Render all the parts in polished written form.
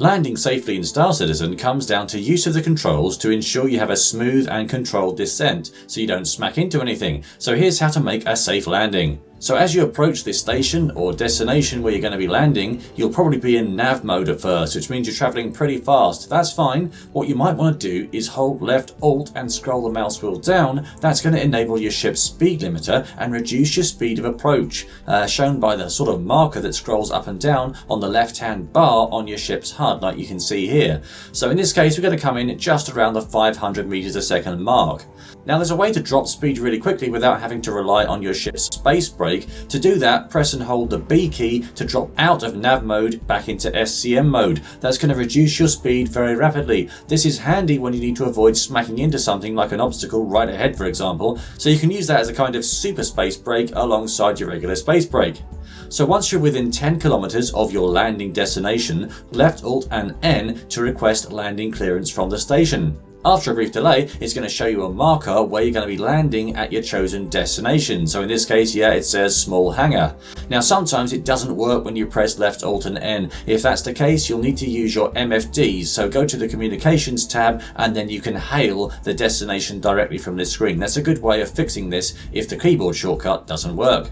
Landing safely in Star Citizen comes down to use of the controls to ensure you have a smooth and controlled descent, so you don't smack into anything. So here's how to make a safe landing. So as you approach this station or destination where you're going to be landing, you'll probably be in nav mode at first, which means you're traveling pretty fast. That's fine. What you might want to do is hold left Alt and scroll the mouse wheel down. That's going to enable your ship's speed limiter and reduce your speed of approach, shown by the sort of marker that scrolls up and down on the left hand bar on your ship's HUD, like you can see here. So in this case, we're going to come in just around the 500 meters a second mark. Now there's a way to drop speed really quickly without having to rely on your ship's space brake. To do that, press and hold the B key to drop out of nav mode back into SCM mode. That's going to reduce your speed very rapidly. This is handy when you need to avoid smacking into something like an obstacle right ahead, for example, so you can use that as a kind of super space brake alongside your regular space brake. So once you're within 10 kilometers of your landing destination, left Alt and N to request landing clearance from the station. After a brief delay, it's going to show you a marker where you're going to be landing at your chosen destination. So in this case, yeah, it says small hangar. Now sometimes it doesn't work when you press left Alt and N. If that's the case, you'll need to use your MFDs. So go to the communications tab and then you can hail the destination directly from this screen. That's a good way of fixing this if the keyboard shortcut doesn't work.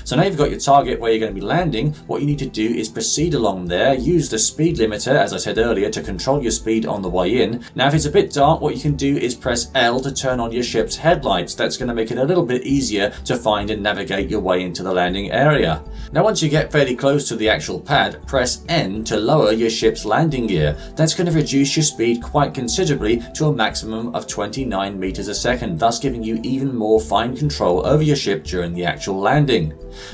So now you've got your target where you're going to be landing. What you need to do is proceed along there, use the speed limiter, as I said earlier, to control your speed on the way in. Now if it's a bit dark, what you can do is press L to turn on your ship's headlights. That's going to make it a little bit easier to find and navigate your way into the landing area. Now once you get fairly close to the actual pad, press N to lower your ship's landing gear. That's going to reduce your speed quite considerably to a maximum of 29 meters a second, thus giving you even more fine control over your ship during the actual landing.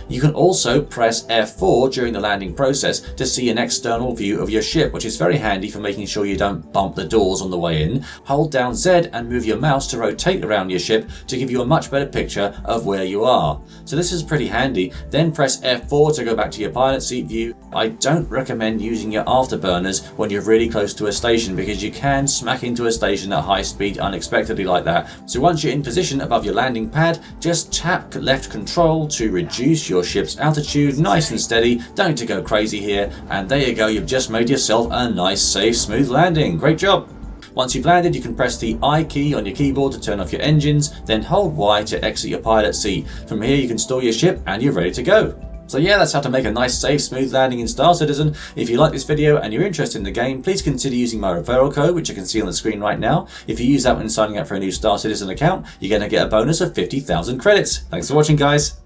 You can also press F4 during the landing process to see an external view of your ship, which is very handy for making sure you don't bump the doors on the way in. Hold down Z and move your mouse to rotate around your ship to give you a much better picture of where you are. So this is pretty handy. Then press F4 to go back to your pilot seat view. I don't recommend using your afterburners when you're really close to a station because you can smack into a station at high speed unexpectedly like that. So once you're in position above your landing pad, just tap left control to reduce your ship's altitude nice and steady. Don't need to go crazy here, and there you go, you've just made yourself a nice safe smooth landing. Great job. Once you've landed, you can press the I key on your keyboard to turn off your engines, then hold Y to exit your pilot seat. From here you can store your ship and you're ready to go. So yeah, that's how to make a nice safe smooth landing in Star Citizen. If you like this video and you're interested in the game, please consider using my referral code, which you can see on the screen right now. If you use that when signing up for a new Star Citizen account, you're going to get a bonus of 50,000 credits. Thanks for watching, guys.